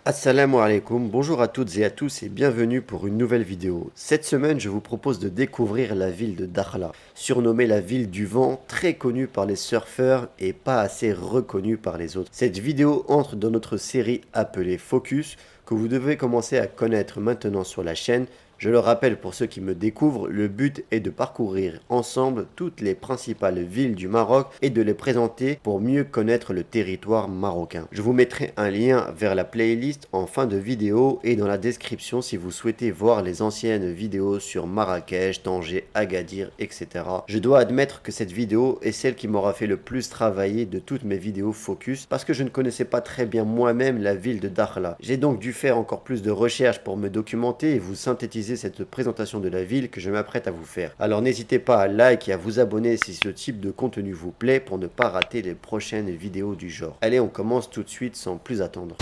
Assalamu alaikum, bonjour à toutes et à tous et bienvenue pour une nouvelle vidéo. Cette semaine, je vous propose de découvrir la ville de Dakhla, surnommée la ville du vent, très connue par les surfeurs et pas assez reconnue par les autres. Cette vidéo entre dans notre série appelée Focus, que vous devez commencer à connaître maintenant sur la chaîne. Je le rappelle pour ceux qui me découvrent, le but est de parcourir ensemble toutes les principales villes du Maroc et de les présenter pour mieux connaître le territoire marocain. Je vous mettrai un lien vers la playlist en fin de vidéo et dans la description si vous souhaitez voir les anciennes vidéos sur Marrakech, Tanger, Agadir, etc. Je dois admettre que cette vidéo est celle qui m'aura fait le plus travailler de toutes mes vidéos focus parce que je ne connaissais pas très bien moi-même la ville de Dakhla. J'ai donc dû faire encore plus de recherches pour me documenter et vous synthétiser cette présentation de la ville que je m'apprête à vous faire. Alors n'hésitez pas à like et à vous abonner si ce type de contenu vous plaît pour ne pas rater les prochaines vidéos du genre. Allez, on commence tout de suite sans plus attendre.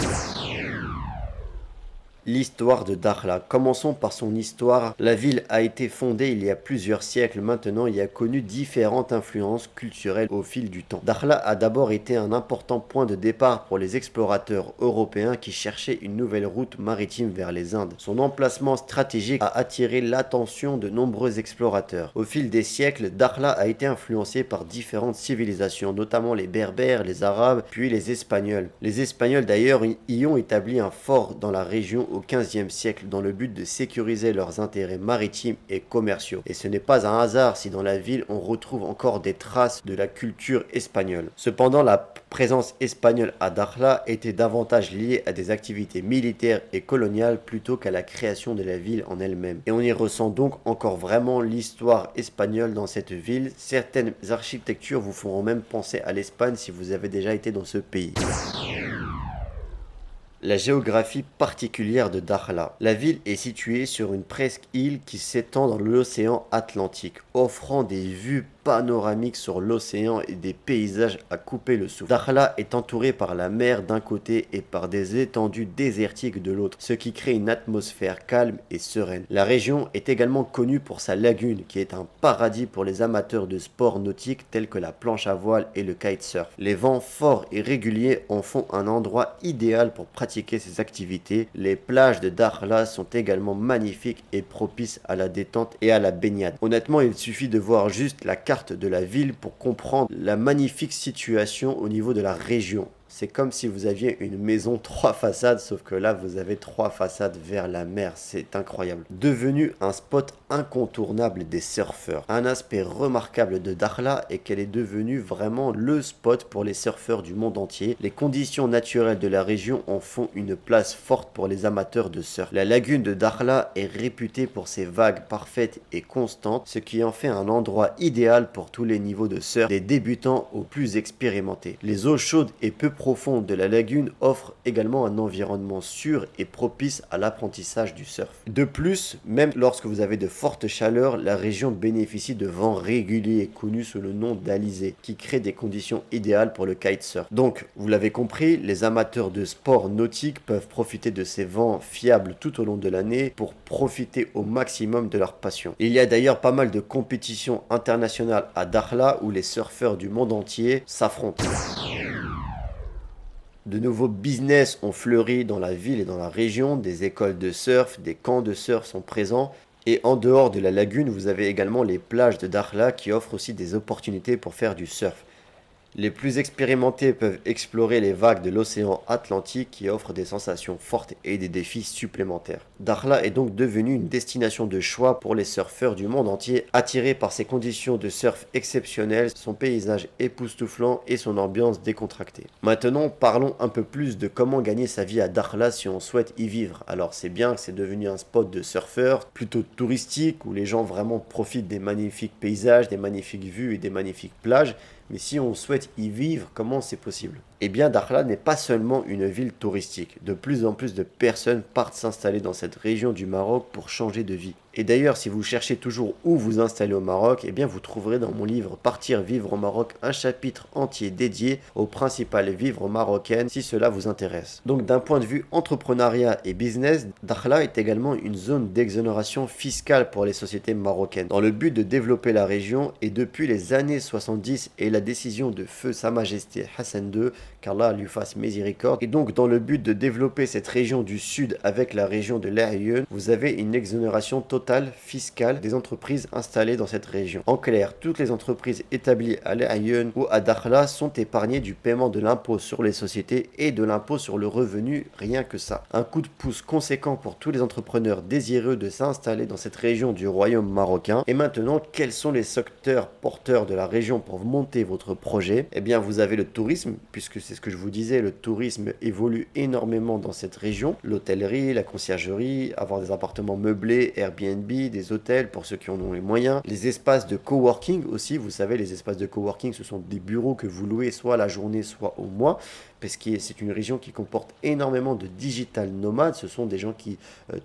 L'histoire de Dakhla. Commençons par son histoire. La ville a été fondée il y a plusieurs siècles maintenant et a connu différentes influences culturelles au fil du temps. Dakhla a d'abord été un important point de départ pour les explorateurs européens qui cherchaient une nouvelle route maritime vers les Indes. Son emplacement stratégique a attiré l'attention de nombreux explorateurs. Au fil des siècles, Dakhla a été influencé par différentes civilisations, notamment les Berbères, les Arabes, puis les Espagnols. Les Espagnols d'ailleurs y ont établi un fort dans la région au XVe siècle dans le but de sécuriser leurs intérêts maritimes et commerciaux. Et ce n'est pas un hasard si dans la ville on retrouve encore des traces de la culture espagnole. Cependant, la présence espagnole à Dakhla était davantage liée à des activités militaires et coloniales plutôt qu'à la création de la ville en elle-même. Et on y ressent donc encore vraiment l'histoire espagnole dans cette ville. Certaines architectures vous feront même penser à l'Espagne si vous avez déjà été dans ce pays. La géographie particulière de Dakhla. La ville est située sur une presqu'île qui s'étend dans l'océan Atlantique, offrant des vues panoramiques sur l'océan et des paysages à couper le souffle. Dakhla est entourée par la mer d'un côté et par des étendues désertiques de l'autre, ce qui crée une atmosphère calme et sereine. La région est également connue pour sa lagune, qui est un paradis pour les amateurs de sports nautiques tels que la planche à voile et le kitesurf. Les vents forts et réguliers en font un endroit idéal pour pratiquer ces activités. Les plages de Dakhla sont également magnifiques et propices à la détente et à la baignade. Honnêtement, il suffit de voir juste la carte de la ville pour comprendre la magnifique situation au niveau de la région. C'est comme si vous aviez une maison 3 façades, sauf que là vous avez 3 façades vers la mer, c'est incroyable. Devenu un spot incontournable des surfeurs. Un aspect remarquable de Dakhla est qu'elle est devenue vraiment le spot pour les surfeurs du monde entier. Les conditions naturelles de la région en font une place forte pour les amateurs de surf. La lagune de Dakhla est réputée pour ses vagues parfaites et constantes, ce qui en fait un endroit idéal pour tous les niveaux de surf, des débutants aux plus expérimentés. Les eaux chaudes et peu profonde de la lagune offre également un environnement sûr et propice à l'apprentissage du surf. De plus, même lorsque vous avez de fortes chaleurs, la région bénéficie de vents réguliers connus sous le nom d'alizé, qui créent des conditions idéales pour le kitesurf. Donc, vous l'avez compris, les amateurs de sports nautiques peuvent profiter de ces vents fiables tout au long de l'année pour profiter au maximum de leur passion. Il y a d'ailleurs pas mal de compétitions internationales à Dakhla où les surfeurs du monde entier s'affrontent. De nouveaux business ont fleuri dans la ville et dans la région, des écoles de surf, des camps de surf sont présents. Et en dehors de la lagune, vous avez également les plages de Dakhla qui offrent aussi des opportunités pour faire du surf. Les plus expérimentés peuvent explorer les vagues de l'océan Atlantique qui offrent des sensations fortes et des défis supplémentaires. Dakhla est donc devenue une destination de choix pour les surfeurs du monde entier, attirés par ses conditions de surf exceptionnelles, son paysage époustouflant et son ambiance décontractée. Maintenant, parlons un peu plus de comment gagner sa vie à Dakhla si on souhaite y vivre. Alors c'est bien que c'est devenu un spot de surfeurs, plutôt touristique, où les gens vraiment profitent des magnifiques paysages, des magnifiques vues et des magnifiques plages. Mais si on souhaite y vivre, comment c'est possible? Eh bien, Dakhla n'est pas seulement une ville touristique. De plus en plus de personnes partent s'installer dans cette région du Maroc pour changer de vie. Et d'ailleurs, si vous cherchez toujours où vous installer au Maroc, eh bien vous trouverez dans mon livre Partir vivre au Maroc un chapitre entier dédié aux principales vivres marocaines si cela vous intéresse. Donc d'un point de vue entrepreneuriat et business, Dakhla est également une zone d'exonération fiscale pour les sociétés marocaines dans le but de développer la région et depuis les années 70 et la décision de feu Sa Majesté Hassan II, qu'Allah lui fasse miséricorde, et donc dans le but de développer cette région du sud avec la région de l'Aïeul, vous avez une exonération totale fiscale des entreprises installées dans cette région. En clair, toutes les entreprises établies à l'Aïeul ou à Dakhla sont épargnées du paiement de l'impôt sur les sociétés et de l'impôt sur le revenu, rien que ça. Un coup de pouce conséquent pour tous les entrepreneurs désireux de s'installer dans cette région du royaume marocain. Et maintenant, quels sont les secteurs porteurs de la région pour monter votre projet? Eh bien, vous avez le tourisme, puisque c'est ce que je vous disais, le tourisme évolue énormément dans cette région. L'hôtellerie, la conciergerie, avoir des appartements meublés, Airbnb, des hôtels pour ceux qui en ont les moyens. Les espaces de coworking aussi, vous savez, les espaces de coworking, ce sont des bureaux que vous louez soit la journée, soit au mois, parce que c'est une région qui comporte énormément de digital nomades. Ce sont des gens qui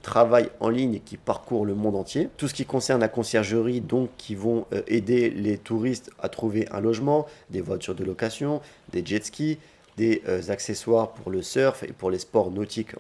travaillent en ligne et qui parcourent le monde entier. Tout ce qui concerne la conciergerie, donc qui vont aider les touristes à trouver un logement, des voitures de location, des jet skis, des accessoires pour le surf et pour les sports nautiques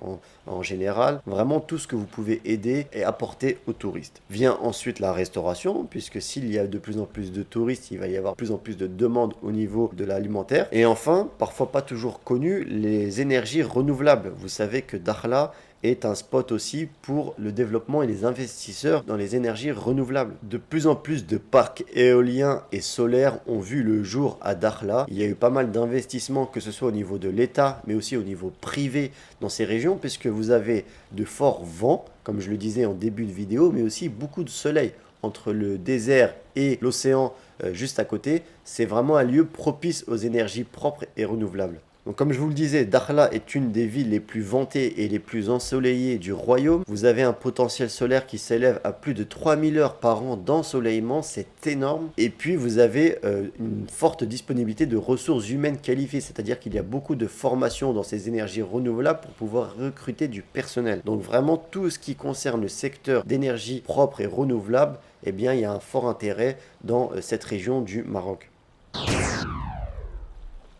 en général. Vraiment tout ce que vous pouvez aider et apporter aux touristes. Vient ensuite la restauration, puisque s'il y a de plus en plus de touristes, il va y avoir de plus en plus de demandes au niveau de l'alimentaire. Et enfin, parfois pas toujours connu, les énergies renouvelables. Vous savez que Dakhla est un spot aussi pour le développement et les investisseurs dans les énergies renouvelables. De plus en plus de parcs éoliens et solaires ont vu le jour à Dakhla. Il y a eu pas mal d'investissements, que ce soit au niveau de l'État, mais aussi au niveau privé dans ces régions, puisque vous avez de forts vents, comme je le disais en début de vidéo, mais aussi beaucoup de soleil. Entre le désert et l'océan juste à côté, c'est vraiment un lieu propice aux énergies propres et renouvelables. Donc comme je vous le disais, Dakhla est une des villes les plus vantées et les plus ensoleillées du royaume. Vous avez un potentiel solaire qui s'élève à plus de 3000 heures par an d'ensoleillement, c'est énorme. Et puis vous avez une forte disponibilité de ressources humaines qualifiées, c'est-à-dire qu'il y a beaucoup de formations dans ces énergies renouvelables pour pouvoir recruter du personnel. Donc vraiment tout ce qui concerne le secteur d'énergie propre et renouvelable, eh bien il y a un fort intérêt dans cette région du Maroc.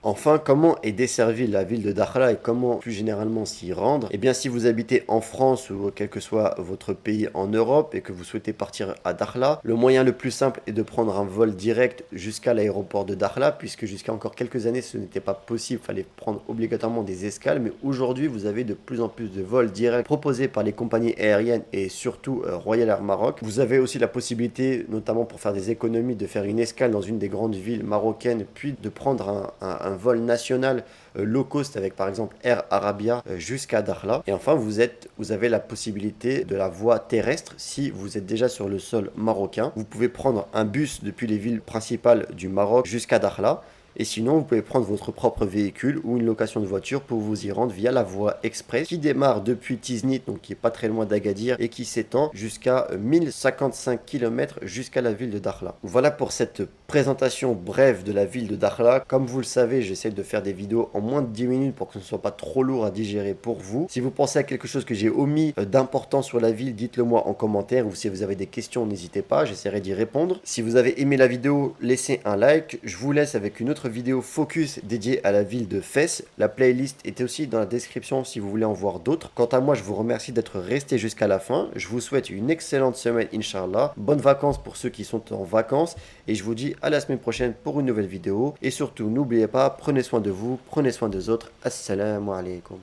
Enfin, comment est desservie la ville de Dakhla et comment plus généralement s'y rendre? Eh bien, si vous habitez en France ou quel que soit votre pays en Europe et que vous souhaitez partir à Dakhla, le moyen le plus simple est de prendre un vol direct jusqu'à l'aéroport de Dakhla, puisque jusqu'à encore quelques années ce n'était pas possible, il fallait prendre obligatoirement des escales, mais aujourd'hui vous avez de plus en plus de vols directs proposés par les compagnies aériennes et surtout Royal Air Maroc. Vous avez aussi la possibilité, notamment pour faire des économies, de faire une escale dans une des grandes villes marocaines, puis de prendre un vol national low cost avec par exemple Air Arabia jusqu'à Dakhla. Et enfin, vous avez la possibilité de la voie terrestre si vous êtes déjà sur le sol marocain. Vous pouvez prendre un bus depuis les villes principales du Maroc jusqu'à Dakhla. Et sinon, vous pouvez prendre votre propre véhicule ou une location de voiture pour vous y rendre via la voie express qui démarre depuis Tiznit, donc qui est pas très loin d'Agadir et qui s'étend jusqu'à 1055 km jusqu'à la ville de Dakhla. Voilà pour cette présentation brève de la ville de Dakhla. Comme vous le savez, j'essaie de faire des vidéos en moins de 10 minutes pour que ce ne soit pas trop lourd à digérer pour vous. Si vous pensez à quelque chose que j'ai omis d'important sur la ville, dites-le moi en commentaire, ou si vous avez des questions, n'hésitez pas, j'essaierai d'y répondre. Si vous avez aimé la vidéo, laissez un like. Je vous laisse avec une autre vidéo focus dédiée à la ville de Fès. La playlist est aussi dans la description si vous voulez en voir d'autres. Quant à moi, je vous remercie d'être resté jusqu'à la fin. Je vous souhaite une excellente semaine, Inch'Allah. Bonnes vacances pour ceux qui sont en vacances. Et je vous dis à la semaine prochaine pour une nouvelle vidéo. Et surtout, n'oubliez pas, prenez soin de vous, prenez soin des autres. Assalamu alaikum.